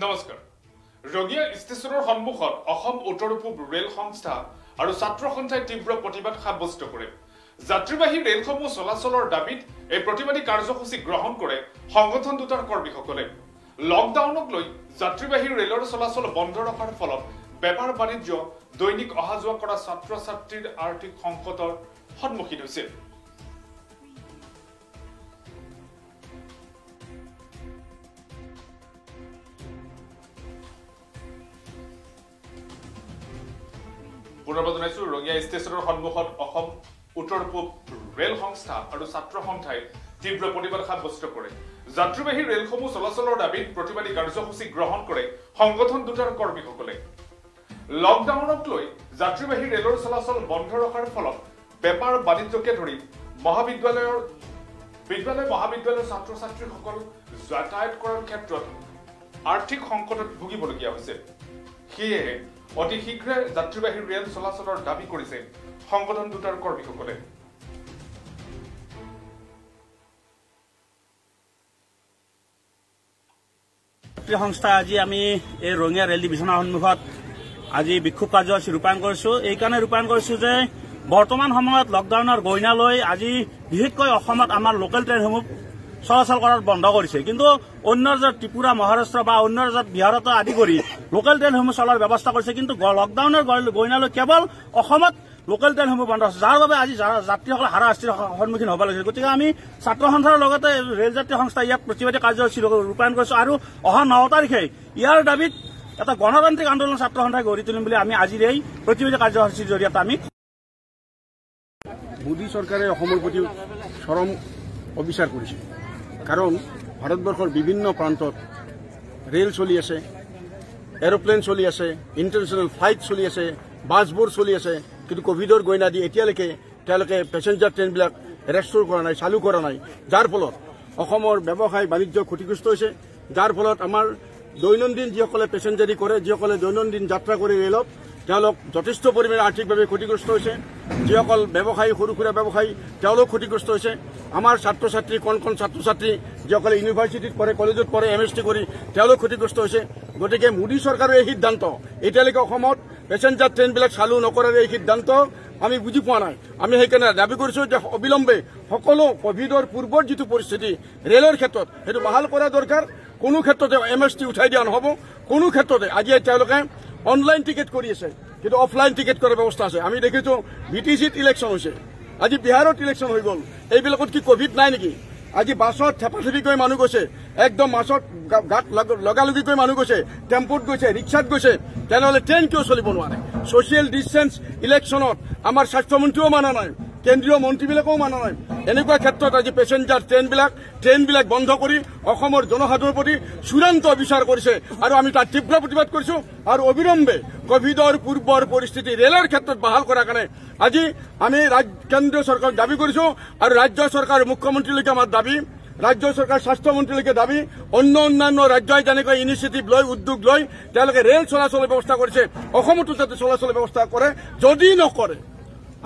নমস্কাৰ ৰগিয়া ষ্টেচনৰ সন্মুখত অসম উত্তৰ পূব ৰেল সংস্থা আৰু ছাত্ৰ সন্থাই তীব্ৰ প্ৰতিবাদ সাব্যস্ত কৰে যাত্ৰীবাহী ৰেলসমূহ চলাচলৰ দাবীত এই প্ৰতিবাদী কাৰ্যসূচী গ্ৰহণ কৰে সংগঠন দুটাৰ কৰ্মীসকলে লকডাউনক লৈ যাত্ৰীবাহী ৰেলৰ চলাচল বন্ধ ৰখাৰ ফলত বেপাৰ বাণিজ্য দৈনিক অহা যোৱা কৰা ছাত্ৰ ছাত্ৰীৰ আৰ্থিক সংকটৰ সন্মুখীন হৈছে পুনৰবাৰ জনাইছো ৰগিয়া ষ্টেচনৰ সন্মুখত অসম উত্তৰ পূব ৰেল সংস্থা আৰু ছাত্ৰ সন্থাই তীব্ৰ প্ৰতিবাদ সাব্যস্ত কৰে যাত্ৰীবাহী ৰেলসমূহ চলাচলৰ দাবীত প্ৰতিবাদী কাৰ্যসূচী গ্ৰহণ কৰে সংগঠন দুটাৰ কৰ্মীসকলে লকডাউনক লৈ যাত্ৰীবাহী ৰেলৰ চলাচল বন্ধ ৰখাৰ ফলত বেপাৰ বাণিজ্যকে ধৰি মহাবিদ্যালয়ৰ ছাত্ৰ ছাত্ৰীসকল যাতায়াত কৰাৰ ক্ষেত্ৰত আৰ্থিক সংকটত ভুগিবলগীয়া হৈছে সেয়েহে অতি শীঘ্ৰে যাত্ৰীবাহী ৰেল চলাচলৰ দাবী কৰিছে সংগঠন দুটাৰ কৰ্মীসকলে সংস্থা আজি আমি এই ৰঙিয়া ৰেল ডিভিজনৰ সন্মুখত আজি বিক্ষোভ কাৰ্যসূচী ৰূপায়ণ কৰিছো এইকাৰণে ৰূপায়ণ কৰিছো যে বৰ্তমান সময়ত লকডাউনৰ গইনা লৈ আজি বিশেষকৈ অসমত আমাৰ লোকেল ট্ৰেইনসমূহ চলাচল কৰাৰ বন্ধ কৰিছে কিন্তু অন্য ৰাজ্যত ত্ৰিপুৰা মহাৰাষ্ট্ৰ বা অন্য ৰাজ্যত বিহাৰত আদি কৰি লোকেল ট্ৰেইনসমূহ চলাৰ ব্যৱস্থা কৰিছে কিন্তু লকডাউনৰ গইনা লৈ কেৱল অসমত লোকেল ট্ৰেইনসমূহ বন্ধ আছে যাৰ বাবে আজি যাত্ৰীসকলে হাৰাশাস্তিৰ সন্মুখীন হ'ব লাগিছে গতিকে আমি ছাত্ৰ সন্থাৰ লগতে ৰেল যাত্ৰী সংস্থা ইয়াত প্ৰতিবাদী কাৰ্যসূচী ৰূপায়ণ কৰিছো আৰু অহা 9 তাৰিখে ইয়াৰ দাবীত এটা গণতান্ত্ৰিক আন্দোলন ছাত্ৰ সন্থাই গঢ়ি তুলিম বুলি আমি আজিৰ এই প্ৰতিবাদী কাৰ্যসূচীৰ জৰিয়তে আমি মোদী চৰকাৰে অসমৰ প্ৰতি চৰম অবিচাৰ কৰিছে কাৰণ ভাৰতবৰ্ষৰ বিভিন্ন প্ৰান্তত ৰেল চলি আছে এৰোপ্লেন চলি আছে ইণ্টাৰনেশ্যনেল ফ্লাইট চলি আছে বাছবোৰ চলি আছে কিন্তু কোভিডৰ গইনা দি এতিয়ালৈকে তেওঁলোকে পেছেঞ্জাৰ ট্ৰেইনবিলাক ৰেষ্টৰ কৰা নাই চালু কৰা নাই যাৰ ফলত অসমৰ ব্যৱসায় বাণিজ্য ক্ষতিগ্ৰস্ত হৈছে যাৰ ফলত আমাৰ দৈনন্দিন যিসকলে পেছেঞ্জাৰী কৰে যিসকলে দৈনন্দিন যাত্ৰা কৰে ৰেলত তেওঁলোক যথেষ্ট পৰিমাণে আৰ্থিকভাৱে ক্ষতিগ্ৰস্ত হৈছে যিসকল ব্যৱসায়ী সৰু সুৰা ব্যৱসায়ী তেওঁলোক ক্ষতিগ্ৰস্ত হৈছে আমাৰ ছাত্ৰ ছাত্ৰী কণ ছাত্ৰ ছাত্ৰী যিসকলে ইউনিভাৰ্চিটিত পঢ়ে কলেজত পঢ়ে MSc কৰি তেওঁলোক ক্ষতিগ্ৰস্ত হৈছে গতিকে মোদী চৰকাৰৰ এই সিদ্ধান্ত এতিয়ালৈকে অসমত পেছেঞ্জাৰ ট্ৰেইনবিলাক চালু নকৰাৰ এই সিদ্ধান্ত আমি বুজি পোৱা নাই আমি সেইকাৰণে দাবী কৰিছো যে অবিলম্বে সকলো কোভিডৰ পূৰ্বৰ যিটো পৰিস্থিতি ৰেলৰ ক্ষেত্ৰত সেইটো বাহাল কৰা দৰকাৰ কোনো ক্ষেত্ৰতে MST উঠাই দিয়া নহ'ব কোনো ক্ষেত্ৰতে আজি তেওঁলোকে অনলাইন টিকেট কৰি আছে কিন্তু অফলাইন টিকেট কৰাৰ ব্যৱস্থা আছে আমি দেখিছো BTCত ইলেকশ্যন হৈছে আজি বিহাৰত ইলেকশ্যন হৈ গ'ল এইবিলাকত কি কোভিড নাই নেকি আজি বাছত থেপাথেপিকৈ মানুহ গৈছে একদম বাছত গাত লগালগিকৈ মানুহ গৈছে টেম্পুত গৈছে ৰিক্সাত গৈছে তেনেহ'লে ট্ৰেইন কিয় চলিব নোৱাৰে ছ'চিয়েল ডিষ্টেন্স ইলেকশ্যনত আমাৰ স্বাস্থ্যমন্ত্ৰীও মানা নাই কেন্দ্ৰীয় মন্ত্ৰীবিলাকেও মানা নাই এনেকুৱা ক্ষেত্ৰত আজি পেছেঞ্জাৰ ট্ৰেইনবিলাক বন্ধ কৰি অসমৰ জনসাধাৰণৰ প্ৰতি চূড়ান্ত বিচাৰ কৰিছে আৰু আমি তাত তীব্ৰ প্ৰতিবাদ কৰিছো আৰু অবিলম্বে কোভিডৰ পূৰ্বৰ পৰিস্থিতি ৰেলৰ ক্ষেত্ৰত বাহাল কৰাৰ কাৰণে আজি আমি কেন্দ্ৰীয় চৰকাৰক দাবী কৰিছো আৰু ৰাজ্য চৰকাৰ মুখ্যমন্ত্ৰীলৈকে আমাৰ দাবী ৰাজ্য চৰকাৰ স্বাস্থ্যমন্ত্ৰীলৈকে দাবী অন্যান্য ৰাজ্যই যেনেকৈ ইনিচিয়েটিভ লৈ উদ্যোগ লৈ তেওঁলোকে ৰেল চলাচলৰ ব্যৱস্থা কৰিছে অসমতো যাতে চলাচলৰ ব্যৱস্থা কৰে যদি নকৰে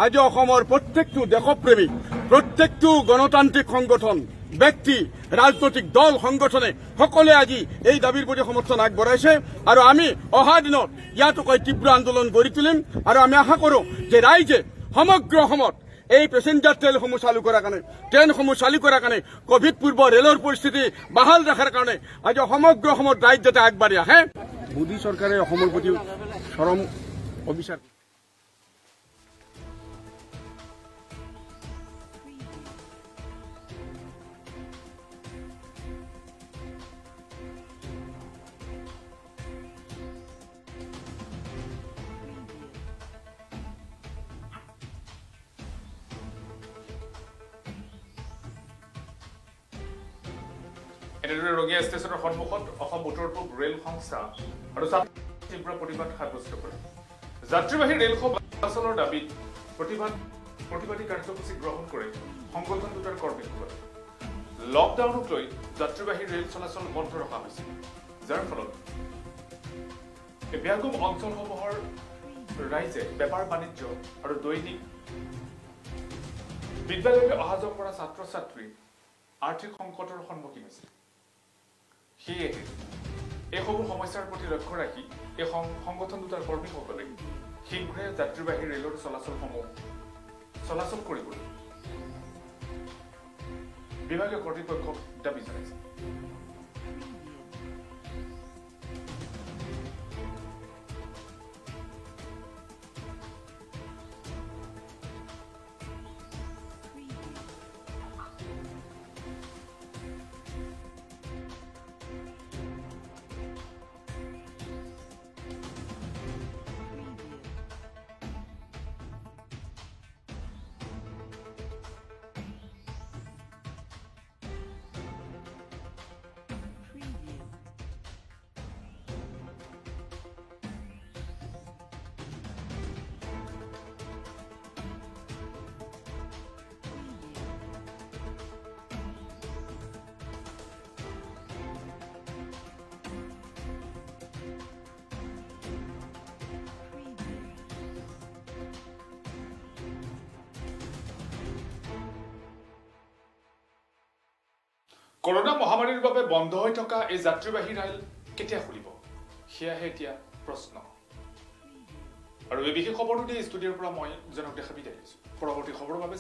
আজি অসমৰ প্ৰত্যেকটো দেশপ্ৰেমিক প্ৰত্যেকটো গণতান্ত্ৰিক সংগঠন ব্যক্তি ৰাজনৈতিক দল সংগঠনে সকলোৱে আজি এই দাবীৰ প্ৰতি সমৰ্থন আগবঢ়াইছে আৰু আমি অহা দিনত ইয়াতকৈ তীব্ৰ আন্দোলন গঢ়ি তুলিম আৰু আমি আশা কৰোঁ যে ৰাইজে সমগ্ৰ অসমত এই পেছেঞ্জাৰ ট্ৰেইনসমূহ চালু কৰাৰ কাৰণে কোভিড পূৰ্ব ৰেলৰ পৰিস্থিতি বাহাল ৰখাৰ কাৰণে আজি সমগ্ৰ অসমত ৰাইজ যাতে আগবাঢ়ি আহে মোদী চৰকাৰে অসমৰ প্ৰতি চৰম অবিচাৰ এনেদৰে ৰগিয়া ষ্টেচনৰ সন্মুখত অসম উত্তৰ পূব ৰেল সংস্থা আৰু তীব্ৰ প্ৰতিবাদ সাব্যস্ত কৰে যাত্ৰীবাহী ৰেলসমূহ চলাচলৰ দাবীত প্ৰতিবাদী কাৰ্যসূচী গ্ৰহণ কৰে সংগঠন দুটাৰ কৰ্মীসকলে লকডাউনক লৈ যাত্ৰীবাহী ৰেল চলাচল বন্ধ ৰখা হৈছে যাৰ ফলত এই ব্যাগম অঞ্চলসমূহৰ ৰাইজে বেপাৰ বাণিজ্য আৰু দৈনিক বিদ্যালয়লৈ অহা যোৱা কৰা ছাত্ৰ ছাত্ৰী আৰ্থিক সংকটৰ সন্মুখীন হৈছে সেয়েহে এই সকলো সমস্যাৰ প্ৰতি লক্ষ্য ৰাখি এই সংগঠন দুটাৰ কৰ্মীসকলে শীঘ্ৰে যাত্ৰীবাহী ৰেলৰ চলাচলসমূহ চলাচল কৰিবলৈ বিভাগীয় কৰ্তৃপক্ষক দাবী জনাইছে। কৰোনা মহামাৰীৰ বাবে বন্ধ হৈ থকা এই যাত্ৰীবাহী ৰেল কেতিয়া খুলিব সেয়াহে এতিয়া প্ৰশ্ন। আৰু এই বিশেষ খবৰটো দি ষ্টুডিঅ'ৰ পৰা মই জনক দেখা বিদায় দিছোঁ। পৰৱৰ্তী খবৰৰ বাবে